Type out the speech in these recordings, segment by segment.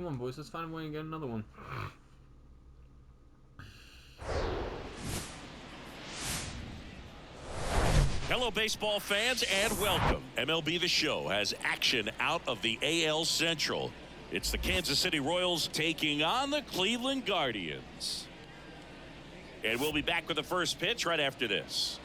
Come on, boys. Let's find a way and get another one. Hello, baseball fans, and welcome. MLB The Show has action out of the AL Central. It's the Kansas City Royals taking on the Cleveland Guardians. And we'll be back with the first pitch right after this.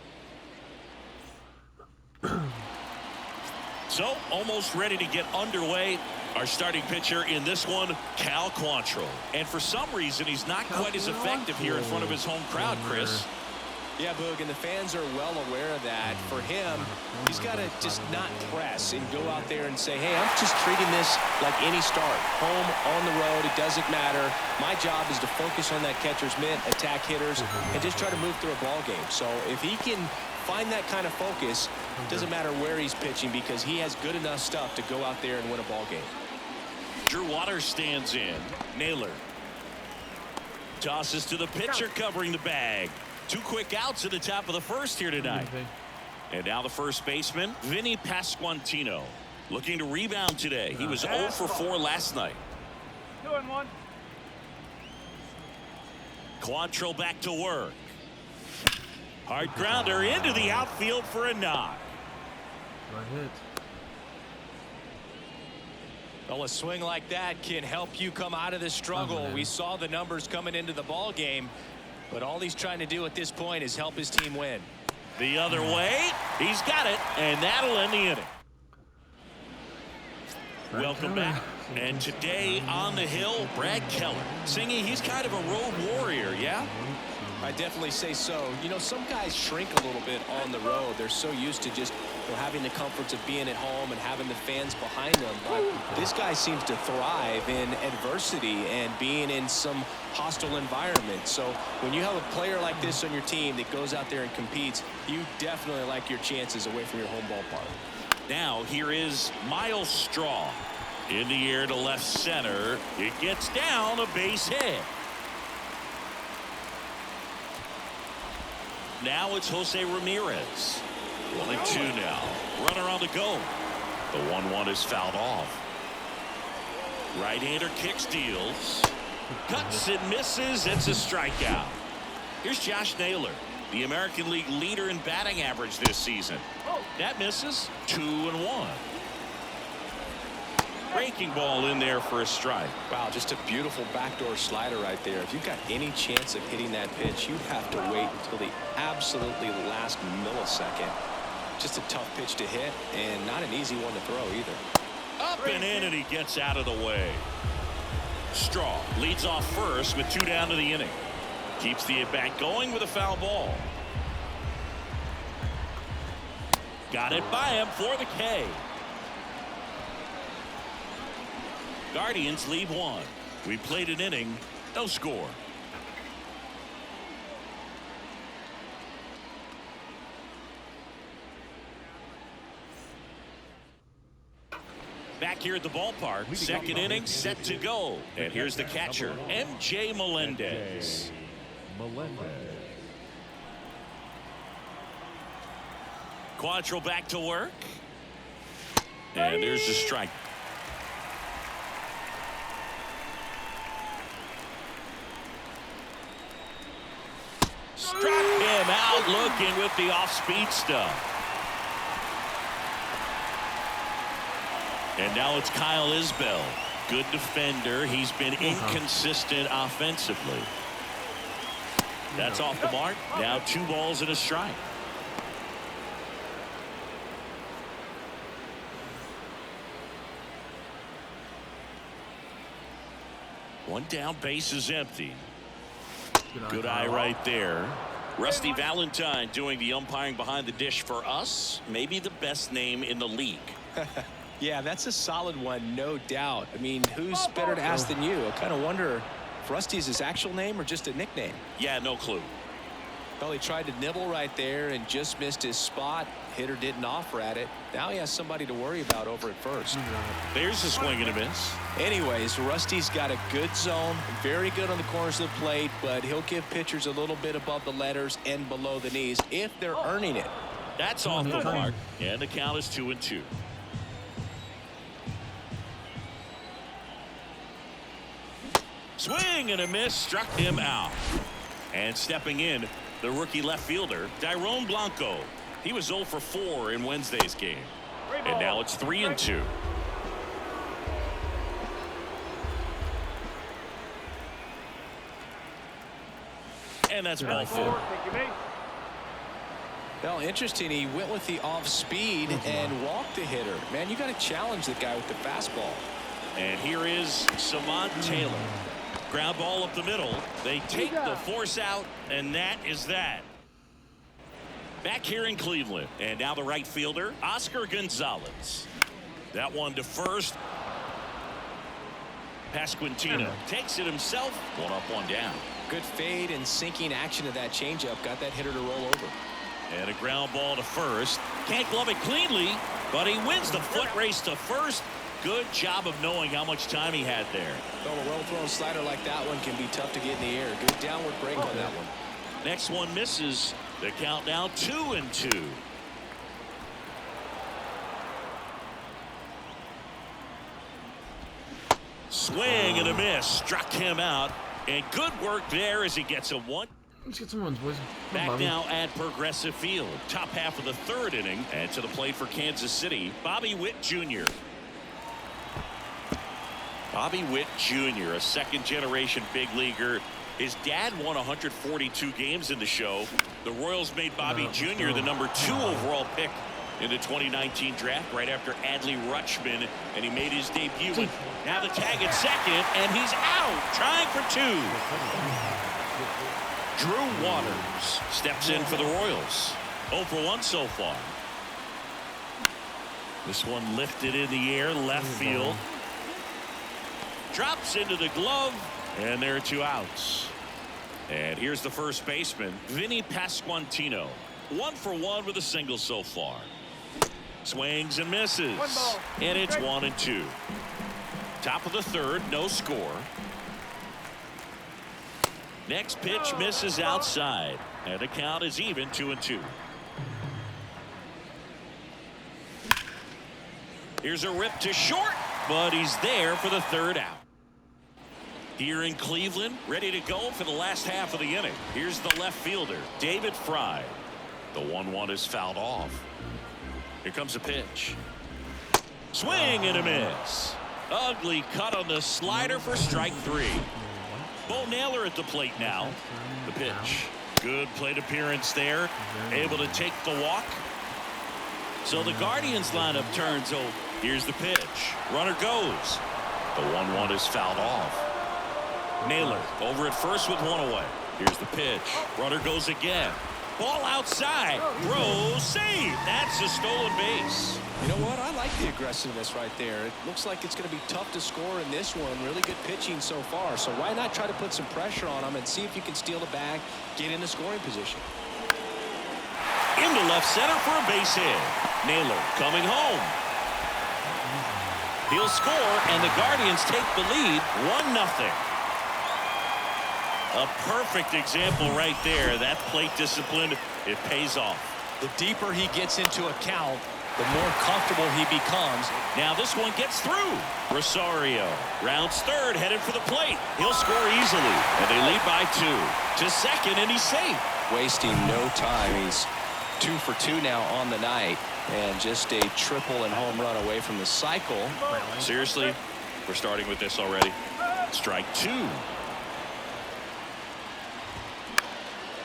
So, almost ready to get underway. Our starting pitcher in this one, Cal Quantrill. And for some reason, he's not quite as effective here in front of his home crowd, Chris. Yeah, Boog, and the fans are well aware of that. For him, he's got to just not press and go out there and say, hey, I'm just treating this like any start. Home, on the road, it doesn't matter. My job is to focus on that catcher's mitt, attack hitters, and just try to move through a ball game. So if he can find that kind of focus, it doesn't matter where he's pitching because he has good enough stuff to go out there and win a ball game. Drew Waters stands in. Naylor tosses to the pitcher covering the bag. 2 quick outs at the top of the first here tonight. And now the first baseman, Vinny Pasquantino, looking to rebound today. He was 0 for 4 last night. 2-1. Quantrill back to work. Hard grounder into the outfield for a knock. Right hit. Well, a swing like that can help you come out of the struggle. We saw the numbers coming into the ball game, but all he's trying to do at this point is help his team win. The other way, he's got it, and that'll end the inning. Welcome back. And today on the hill, Brad Keller, singing he's kind of a road warrior, yeah? I definitely say so. You know, some guys shrink a little bit on the road. They're so used to just having the comforts of being at home and having the fans behind them. But this guy seems to thrive in adversity and being in some hostile environment. So when you have a player like this on your team that goes out there and competes, you definitely like your chances away from your home ballpark. Now here is Miles Straw. In the air to left center. It gets down, a base hit. Now it's Jose Ramirez. 1-2 now. Runner on the go. The 1-1 is fouled off. Right-hander kick steals. Cuts and misses. It's a strikeout. Here's Josh Naylor, the American League leader in batting average this season. That misses. 2-1. Breaking ball in there for a strike. Wow, just a beautiful backdoor slider right there. If you've got any chance of hitting that pitch, you have to wait until the absolutely last millisecond. Just a tough pitch to hit and not an easy one to throw either. Up and in, and he gets out of the way. Straw leads off first with 2 down to the inning. Keeps the at-bat going with a foul ball. Got it by him for the K. Guardians lead 1. We played an inning, no score. Back here at the ballpark, second inning set to go. And here's the catcher, MJ Melendez. Quantrill back to work. And there's the strike. Struck him out looking with the off-speed stuff. And now it's Kyle Isbell. Good defender. He's been inconsistent offensively. That's off the mark. Now 2 balls and a strike. One down, base is empty. Good eye right there. Rusty Valentine doing the umpiring behind the dish for us. Maybe the best name in the league. Yeah, that's a solid one, no doubt. I mean, who's better to ask than you? I kind of wonder if Rusty is his actual name or just a nickname. Yeah, no clue. Well, he tried to nibble right there and just missed his spot. Hitter didn't offer at it. Now he has somebody to worry about over at first. There's a swing and a miss. Anyways, Rusty's got a good zone, very good on the corners of the plate, but he'll give pitchers a little bit above the letters and below the knees if they're earning it. That's off the mark, and the count is 2-2. Swing and a miss, struck him out. And stepping in, the rookie left fielder, Tyrone Blanco. He was 0 for 4 in Wednesday's game. And now it's 3-2. And that's ball 4. Well, interesting. He went with the off speed and walked the hitter. Man, you got to challenge the guy with the fastball. And here is Samant Taylor. Ground ball up the middle. They take the force out, and that is that. Back here in Cleveland, and now the right fielder, Oscar Gonzalez. That one to first. Pasquantino takes it himself. 1 up, 1 down. Good fade and sinking action of that changeup. Got that hitter to roll over. And a ground ball to first. Can't glove it cleanly, but he wins the foot race to first. Good job of knowing how much time he had there. Well, a well-thrown slider like that one can be tough to get in the air. Good downward break on that one. Next one misses. The count now 2-2. Swing and a miss. Struck him out. And good work there as he gets a 1. Let's get some runs, boys. Back now at Progressive Field. Top half of the 3rd inning. And to the plate for Kansas City, Bobby Witt Jr. Bobby Witt Jr., a second-generation big leaguer. His dad won 142 games in the show. The Royals made Bobby Jr. the number 2 overall pick in the 2019 draft right after Adley Rutschman, and he made his debut. And now the tag at second, and he's out, trying for 2. Drew Waters steps in for the Royals. 0 for 1 so far. This one lifted in the air, left field. Drops into the glove, and there are 2 outs. And here's the first baseman, Vinny Pasquantino. 1 for 1 with a single so far. Swings and misses. And it's 1-2. Top of the 3rd, no score. Next pitch misses outside. And the count is even 2-2. Here's a rip to short, but he's there for the 3rd out. Here in Cleveland, ready to go for the last half of the inning. Here's the left fielder, David Fry. The 1-1 is fouled off. Here comes a pitch. Swing and a miss. Ugly cut on the slider for strike 3. Bo Naylor at the plate now. The pitch. Good plate appearance there. Able to take the walk. So the Guardians lineup turns over. Here's the pitch. Runner goes. The 1-1 is fouled off. Naylor over at first with 1 away. Here's the pitch. Runner goes again. Ball outside. Throw, save. That's a stolen base. You know what? I like the aggressiveness right there. It looks like it's going to be tough to score in this one. Really good pitching so far. So why not try to put some pressure on him and see if you can steal the bag, get in the scoring position. Into left center for a base hit. Naylor coming home. He'll score, and the Guardians take the lead 1-0. A perfect example right there. That plate discipline, it pays off. The deeper he gets into a count, the more comfortable he becomes. Now this one gets through. Rosario rounds 3rd, headed for the plate. He'll score easily, and they lead by 2. To second, and he's safe. Wasting no time. He's 2 for 2 now on the night, and just a triple and home run away from the cycle. Seriously, we're starting with this already. Strike 2.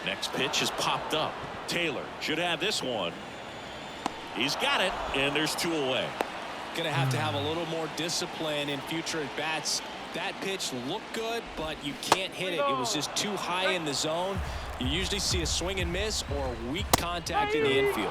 Next pitch is popped up. Taylor should have this one. He's got it, and there's 2 away. Going to have a little more discipline in future at-bats. That pitch looked good, but you can't hit it. It was just too high in the zone. You usually see a swing and miss or weak contact in the infield.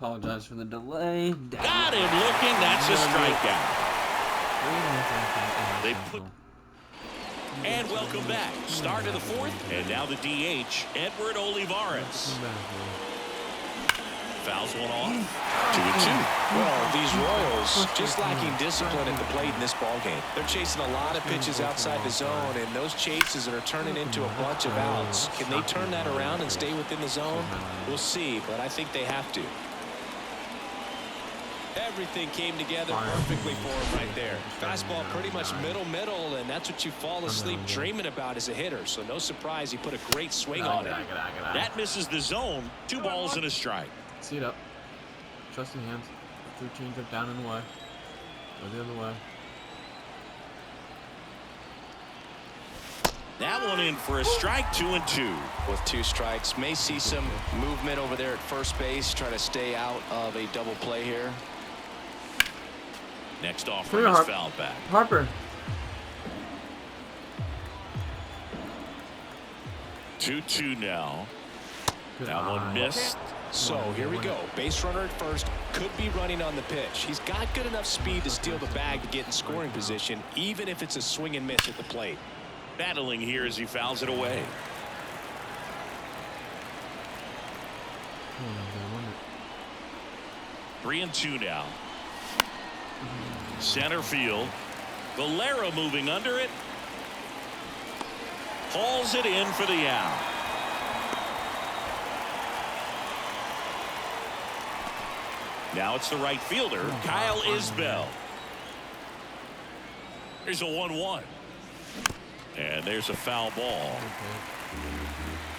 Apologize for the delay. Got him looking. That's a strikeout. They put. And welcome back. Start of the fourth, and now the DH, Edward Olivares. Fouls one off. 2-2. Well, these Royals just lacking discipline at the plate in this ballgame. They're chasing a lot of pitches outside the zone, and those chases are turning into a bunch of outs. Can they turn that around and stay within the zone? We'll see, but I think they have to. Everything came together perfectly for him right there. Fastball pretty much middle, and that's what you fall asleep dreaming about as a hitter. So no surprise he put a great swing on it. That misses the zone. 2 balls and a strike. See it up. Trust in hands. Through changeup down and away. Go the other way. That one in for a strike. 2-2. With 2 strikes, may see some movement over there at first base. Try to stay out of a double play here. Next offering is fouled back. Harper. 2-2 now. That one missed. So here we go. Base runner at first, could be running on the pitch. He's got good enough speed to steal the bag to get in scoring position, even if it's a swing and miss at the plate. Battling here as he fouls it away. Oh, 3-2 now. Center field. Valera moving under it. Hauls it in for the out. Now it's the right fielder, Kyle Isbell. Here's a 1-1. And there's a foul ball.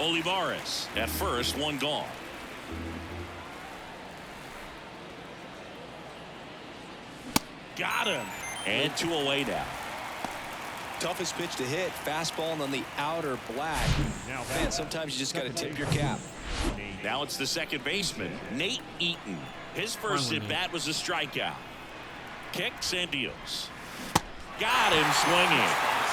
Olivares at first, 1 gone. Got him. And 2 away now. Toughest pitch to hit, fastball on the outer black. Man, sometimes you just got to tip your cap. Now it's the second baseman, Nate Eaton. His first at bat was a strikeout. Kicks and deals. Got him swinging.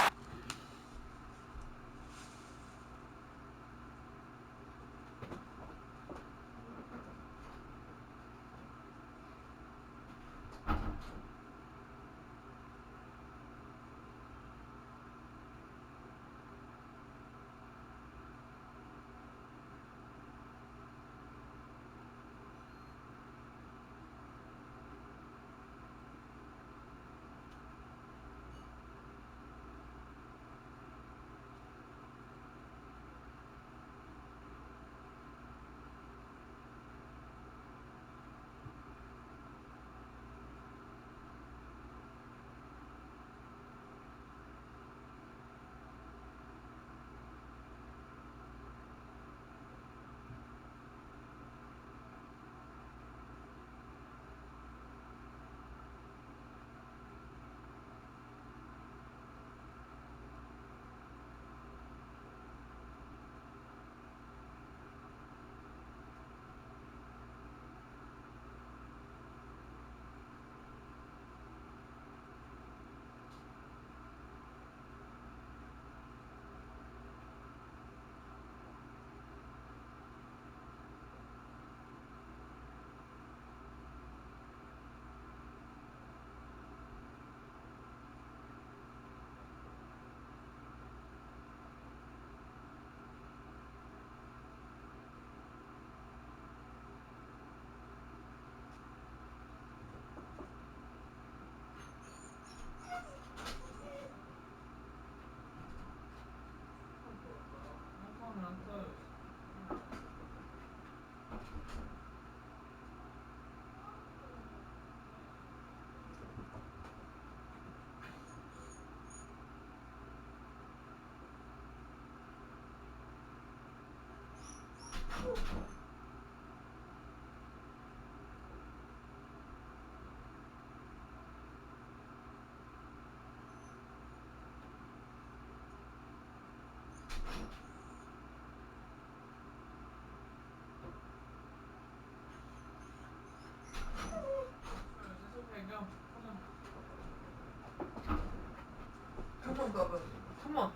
Come on, Bubba. Come on.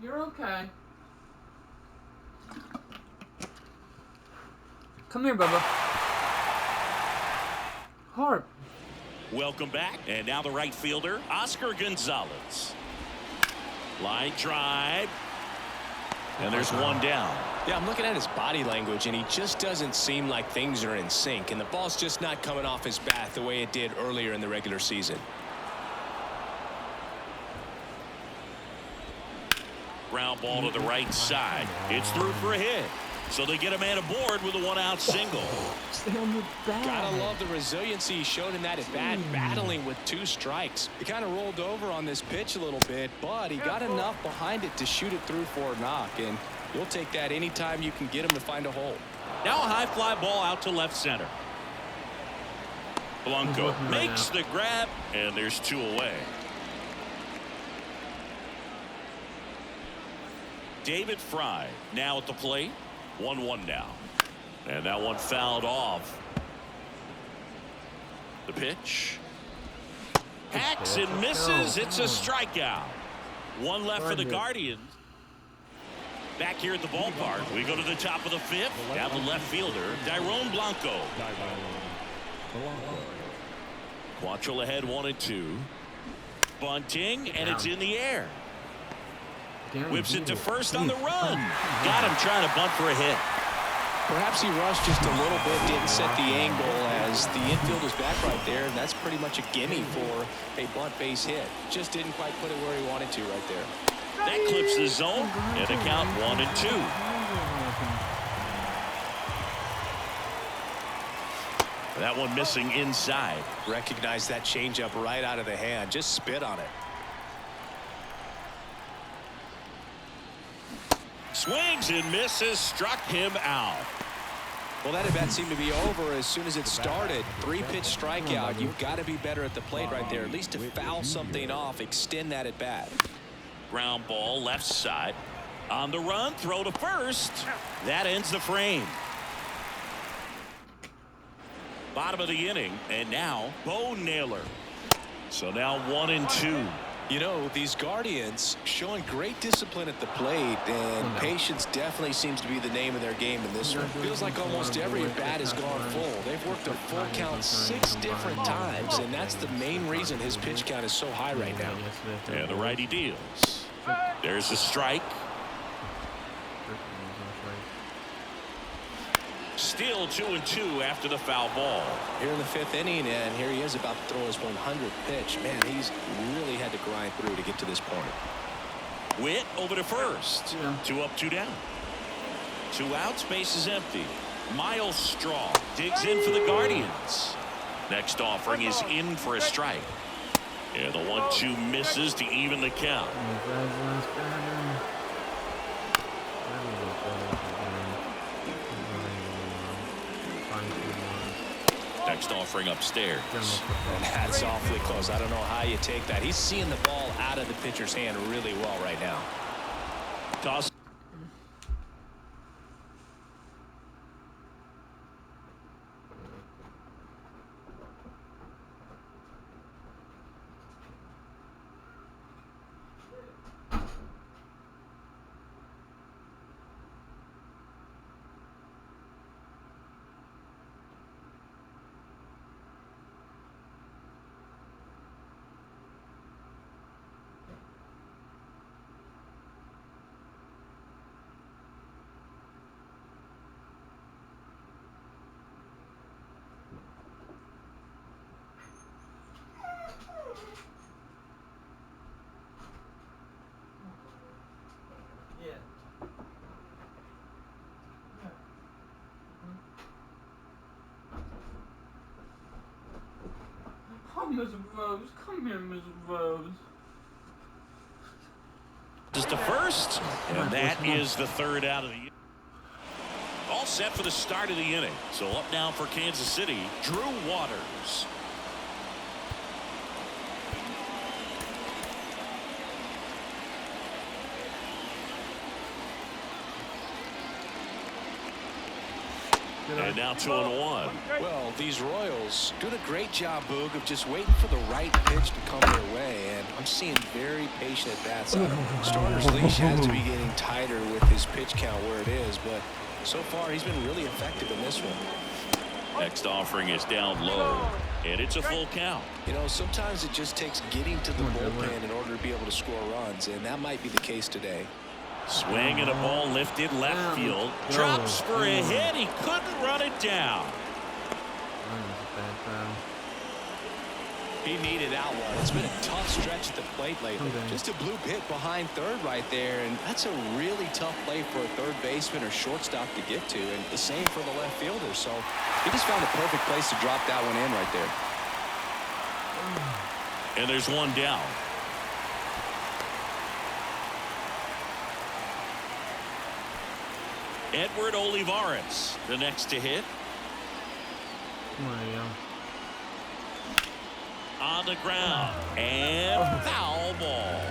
You're okay. Come here, Bubba. Harp. Welcome back. And now the right fielder, Oscar Gonzalez. Line drive. And there's one down. Yeah, I'm looking at his body language, and he just doesn't seem like things are in sync, and the ball's just not coming off his bat the way it did earlier in the regular season. Ground ball to the right side. It's through for a hit. So they get a man aboard with a one-out single. Stay on the bat. Gotta love the resiliency he showed in that at-bat, battling with 2 strikes. He kind of rolled over on this pitch a little bit, but he got enough behind it to shoot it through for a knock, and you'll take that anytime you can get him to find a hole. Now a high fly ball out to left center. Blanco makes the grab, and there's 2 away. David Fry now at the plate. 1-1 now. And that one fouled off. The pitch. Hacks and misses. It's a strikeout. 1 left for the Guardians. Back here at the ballpark, we go to the top of the 5th. Down the left fielder, Dairon Blanco. Quantrill ahead 1-2. Bunting, and it's in the air. Whips it to first on the run. Got him trying to bunt for a hit. Perhaps he rushed just a little bit, didn't set the angle as the infield was back right there, and that's pretty much a gimme for a bunt base hit. Just didn't quite put it where he wanted to right there. That clips the zone, and the count 1-2. That one missing inside. Recognize that changeup right out of the hand. Just spit on it. Swings and misses, struck him out. Well, that at-bat seemed to be over as soon as it started. 3-pitch strikeout. You've got to be better at the plate right there, at least to foul something off, extend that at-bat. Ground ball left side. On the run, throw to first. That ends the frame. Bottom of the inning, and now Bo Naylor. So now 1-2. You know, these Guardians showing great discipline at the plate, and patience definitely seems to be the name of their game in this one. Feels like almost every at-bat has gone full. They've worked a full count 6 different times, and that's the main reason his pitch count is so high right now. And the righty deals. There's a strike. Still 2-2 after the foul ball. Here in the 5th inning, and here he is about to throw his 100th pitch. Man, he's really had to grind through to get to this point. Witt over to first. 2 up, 2 down. 2 outs, base is empty. Miles Straw digs in for the Guardians. Next offering is in for a strike. And the 1-2 misses to even the count. Next offering upstairs. And that's awfully close. I don't know how you take that. He's seeing the ball out of the pitcher's hand really well right now. Toss. Oh, Miss Rose, come here, Miss Rose. Just the first, and that is the 3rd out of the inning. All set for the start of the inning. So up now for Kansas City, Drew Waters. And now 2-1. Well, these Royals doing a great job, Boog, of just waiting for the right pitch to come their way, and I'm seeing very patient at-bats out of him. Starter's leash has to be getting tighter with his pitch count where it is, but so far he's been really effective in this one. Next offering is down low, and it's a full count. You know, sometimes it just takes getting to the bullpen in order to be able to score runs, and that might be the case today. Swing and a ball lifted left field. Drops for a hit. He couldn't run it down. He needed that one. It's been a tough stretch at the plate lately. Just a bloop hit behind third right there, and that's a really tough play for a third baseman or shortstop to get to, and the same for the left fielder. So he just found a perfect place to drop that one in right there. And there's one down. Edward Olivares, the next to hit. On the ground, and foul ball.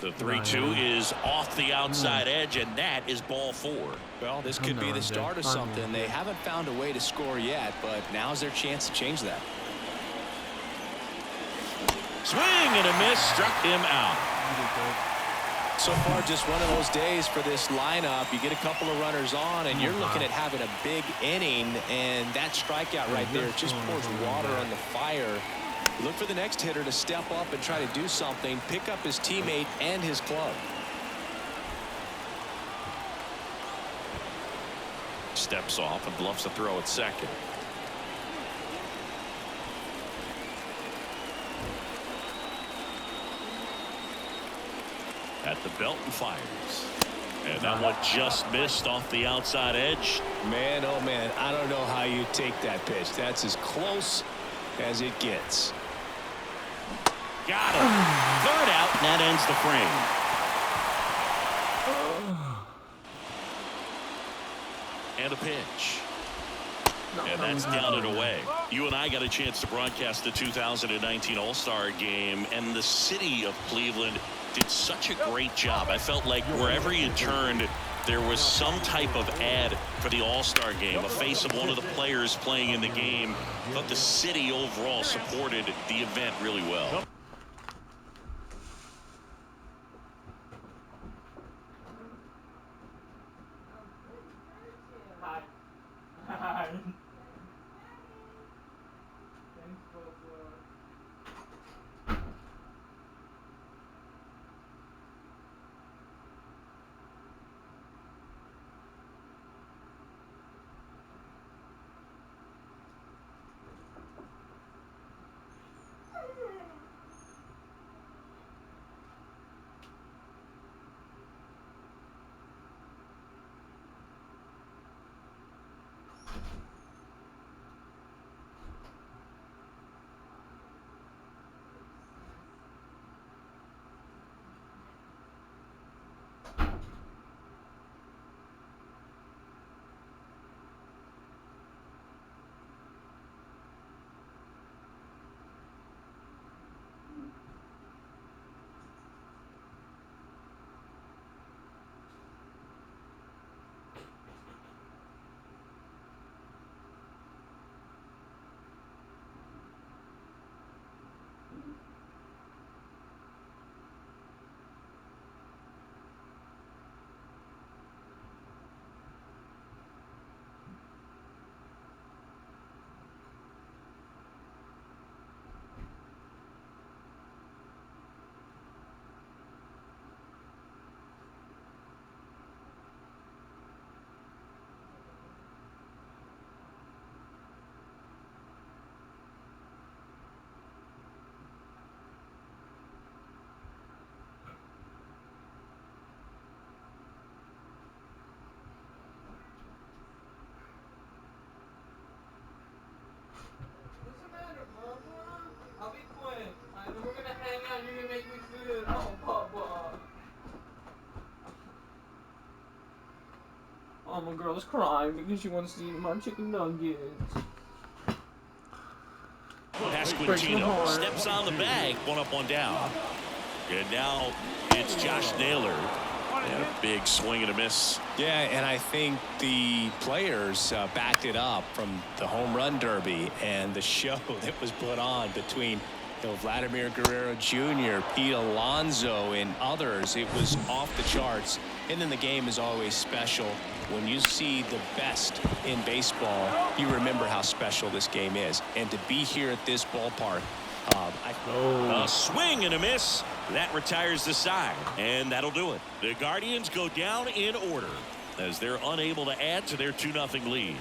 The 3-2 is off the outside edge, and that is ball 4. Well, this could be the start of something. They haven't found a way to score yet, but now's their chance to change that. Swing and a miss, struck him out. So far, just one of those days for this lineup. You get a couple of runners on, and you're looking at having a big inning, and that strikeout right there just pours water on the fire. Look for the next hitter to step up and try to do something, pick up his teammate and his club. Steps off and bluffs a throw at second. At the belt and fires. And that one just missed off the outside edge. Man, oh man, I don't know how you take that pitch. That's as close as it gets. Got it. Third out, and that ends the frame. And a pitch. And that's down and away. You and I got a chance to broadcast the 2019 All-Star Game, and the city of Cleveland did such a great job. I felt like wherever you turned, there was some type of ad for the All-Star Game, a face of one of the players playing in the game. I thought the city overall supported the event really well. Oh, my girl is crying because she wants to eat my chicken nuggets. Pasquantino steps on the bag, one up, one down. And now it's Josh Naylor. And a big swing and a miss. Yeah, and I think the players backed it up from the home run derby and the show that was put on between Vladimir Guerrero Jr., Pete Alonso, and others, it was off the charts. And then the game is always special. When you see the best in baseball, you remember how special this game is. And to be here at this ballpark, a swing and a miss. That retires the side, and that'll do it. The Guardians go down in order as they're unable to add to their 2-0 lead.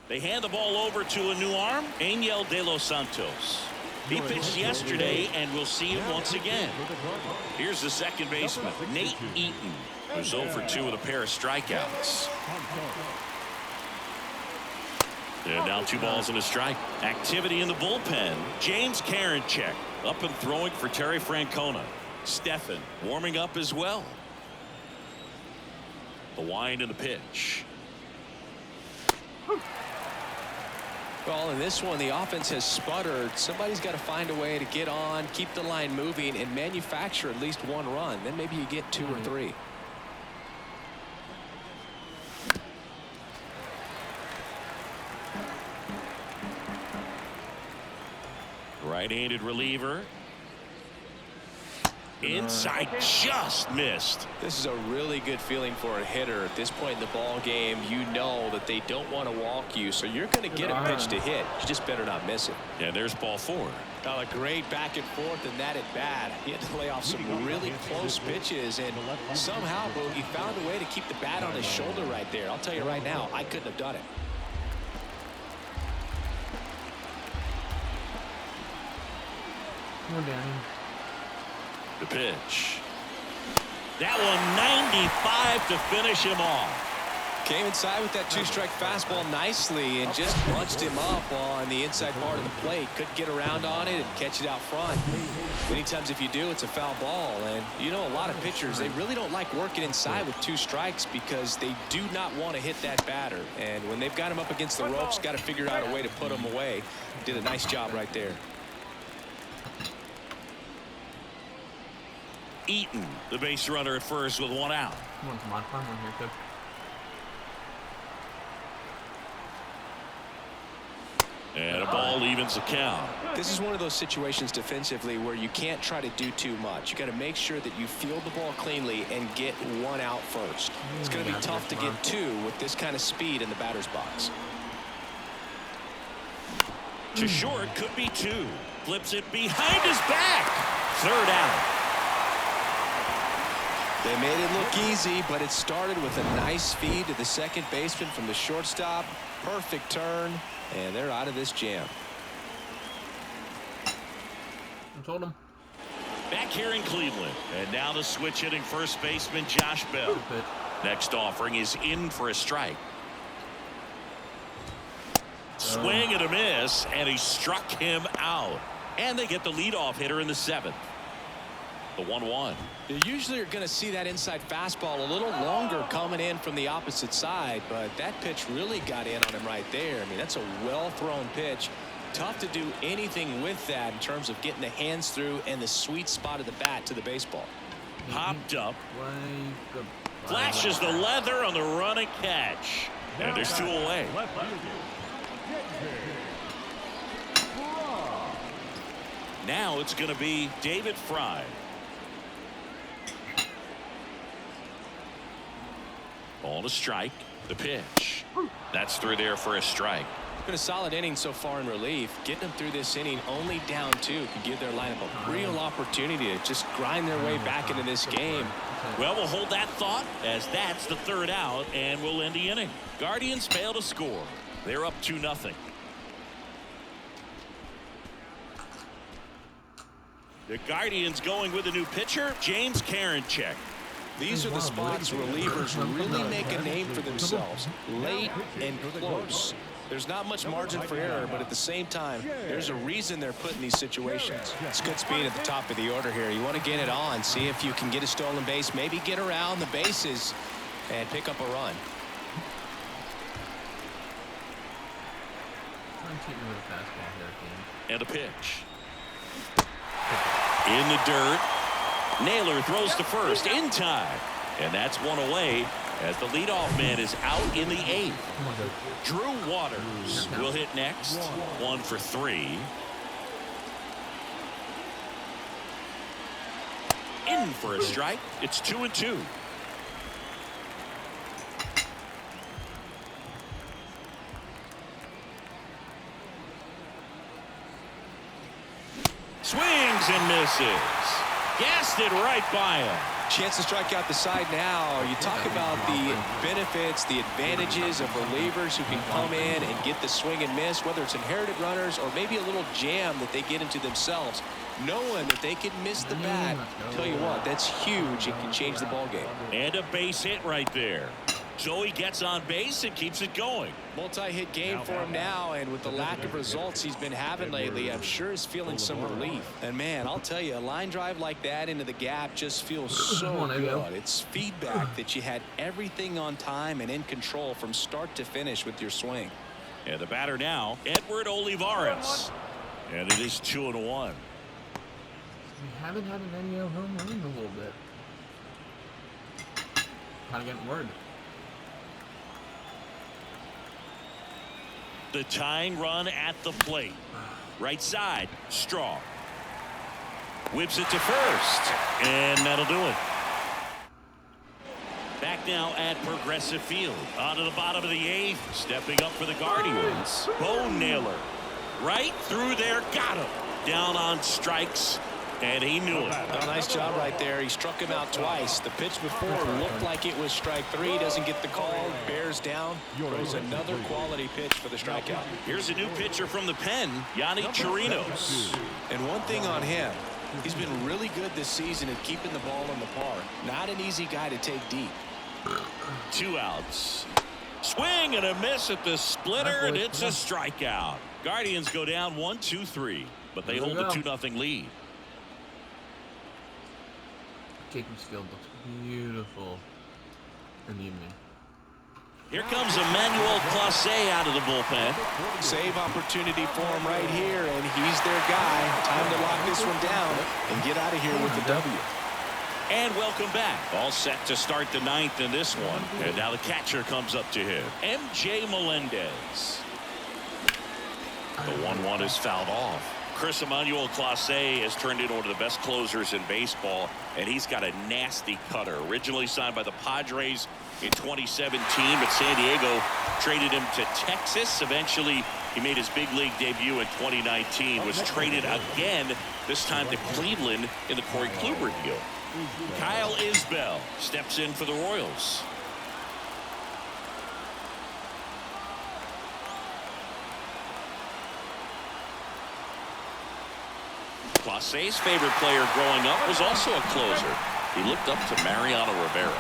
They hand the ball over to a new arm, Angel De Los Santos. He pitched yesterday, and we'll see him once again. Here's the second baseman, Nate Eaton, who's 0 for 2 with a pair of strikeouts. And now 2 balls and a strike. Activity in the bullpen. James Karinchak up and throwing for Terry Francona. Stephan warming up as well. The wind and the pitch. Well, in this one, the offense has sputtered. Somebody's got to find a way to get on, keep the line moving, and manufacture at least 1 run. Then maybe you get 2 or 3. Right-handed reliever. Inside, just missed. This is a really good feeling for a hitter. At this point in the ball game, you know that they don't want to walk you, so you're going to get a pitch to hit. You just better not miss it. And there's ball 4. A great back and forth, and that at bat. He had to lay off some really close pitches, and somehow Bogey found a way to keep the bat on his shoulder right there. I'll tell you right now, I couldn't have done it. Come on, Danny. The pitch. That one 95 to finish him off. Came inside with that 2-strike fastball nicely and just punched him up on the inside part of the plate. Couldn't get around on it and catch it out front. Many times if you do, it's a foul ball. And you know, a lot of pitchers, they really don't like working inside with 2 strikes because they do not want to hit that batter. And when they've got him up against the ropes, got to figure out a way to put him away. Did a nice job right there. Eaton, the base runner at first with 1 out. Come on, find one here, kid. And a ball evens the count. This is one of those situations defensively where you can't try to do too much. You got to make sure that you field the ball cleanly and get 1 out first. It's going to be tough to get 2 with this kind of speed in the batter's box. To short, could be 2. Flips it behind his back. 3rd out. They made it look easy, but it started with a nice feed to the second baseman from the shortstop. Perfect turn, and they're out of this jam. I told him. Back here in Cleveland, and now the switch hitting first baseman Josh Bell. Next offering is in for a strike. Swing and a miss, and he struck him out. And they get the leadoff hitter in the 7th. The 1-1. You usually are going to see that inside fastball a little longer coming in from the opposite side, but that pitch really got in on him right there. I mean, that's a well-thrown pitch. Tough to do anything with that in terms of getting the hands through and the sweet spot of the bat to the baseball. Popped up. Flashes the leather on the run and catch. And there's 2 away. Now it's going to be David Fry. Ball to strike. The pitch. That's through there for a strike. Been a solid inning so far in relief. Getting them through this inning only down 2 could give their lineup a real opportunity to just grind their way back into this game. Well, we'll hold that thought as that's the 3rd out, and we'll end the inning. Guardians fail to score. They're up 2-0. The Guardians going with a new pitcher, James Karinchak. These are the spots relievers really make a name for themselves. Late and close. There's not much margin for error, but at the same time, there's a reason they're put in these situations. It's good speed at the top of the order here. You want to get it on, see if you can get a stolen base, maybe get around the bases and pick up a run. And a pitch. In the dirt. Naylor throws to first in time. And that's one away as the leadoff man is out in the 8th. Come on, dude. Drew Waters will hit next. 1 for 3. In for a strike. It's 2-2. Swings and misses. Gassed it right by him. Chance to strike out the side now. You talk about the benefits, the advantages of relievers who can come in and get the swing and miss, whether it's inherited runners or maybe a little jam that they get into themselves. Knowing that they can miss the bat, tell you what, that's huge. It can change the ball game. And a base hit right there. So he gets on base and keeps it going. Multi-hit game for him now, and with the lack of results he's been having lately, I'm sure he's feeling some relief. And man, I'll tell you, a line drive like that into the gap just feels so good. It's feedback that you had everything on time and in control from start to finish with your swing. And the batter now, Edward Olivares. And it is 2-1. We haven't had an NEO home run in a little bit. Kind of getting word. The tying run at the plate. Right side, Straw. Whips it to first. And that'll do it. Back now at Progressive Field. On to the bottom of the 8th. Stepping up for the Guardians. Bone Nailer. Right through there. Got him. Down on strikes. And he knew it. Oh, nice job right there. He struck him out twice. The pitch before looked like it was strike 3. Doesn't get the call. Bears down. Throws another quality pitch for the strikeout. Here's a new pitcher from the pen, Yanni Chirinos. And one thing on him, he's been really good this season at keeping the ball in the park. Not an easy guy to take deep. 2 outs. Swing and a miss at the splitter, and it's a strikeout. Guardians go down 1-2-3, but they hold the 2-0 lead. Jacobs Field looks beautiful in the evening. Here comes Emmanuel Clase out of the bullpen. Save opportunity for him right here, and he's their guy. Time to lock this one down and get out of here with the W. And welcome back. All set to start the 9th in this one. And now the catcher comes up to him. MJ Melendez. The 1-1 is fouled off. Chris Emmanuel Clase has turned into one of the best closers in baseball, and he's got a nasty cutter. Originally signed by the Padres in 2017, but San Diego traded him to Texas. Eventually, he made his big league debut in 2019, was traded again, this time to Cleveland in the Corey Kluber deal. Kyle Isbell steps in for the Royals. Clase's favorite player growing up was also a closer. He looked up to Mariano Rivera.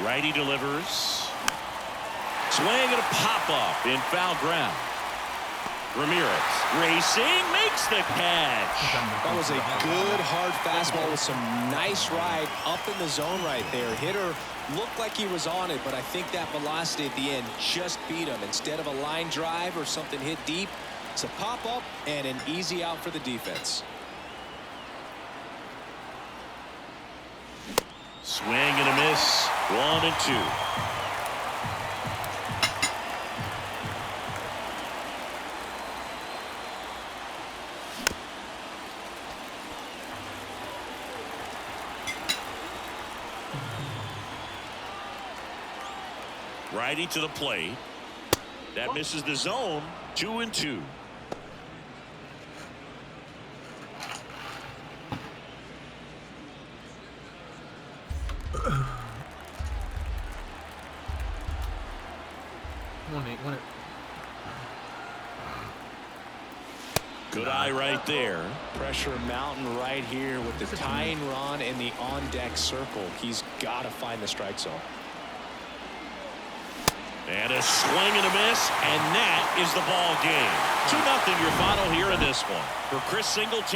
Righty delivers. Swing and a pop-up in foul ground. Ramirez racing, makes the catch. That was a good hard fastball with some nice ride up in the zone right there. Hitter looked like he was on it, but I think that velocity at the end just beat him. Instead of a line drive or something hit deep, it's a pop-up and an easy out for the defense. Swing and a miss. 1-2. Righty to the plate. That misses the zone. 2-2. Good eye right there. Pressure mountain right here with the tying run in the on-deck circle. He's got to find the strike zone. And a swing and a miss, and that is the ball game. 2-0 your final here in this one. For Chris Singleton.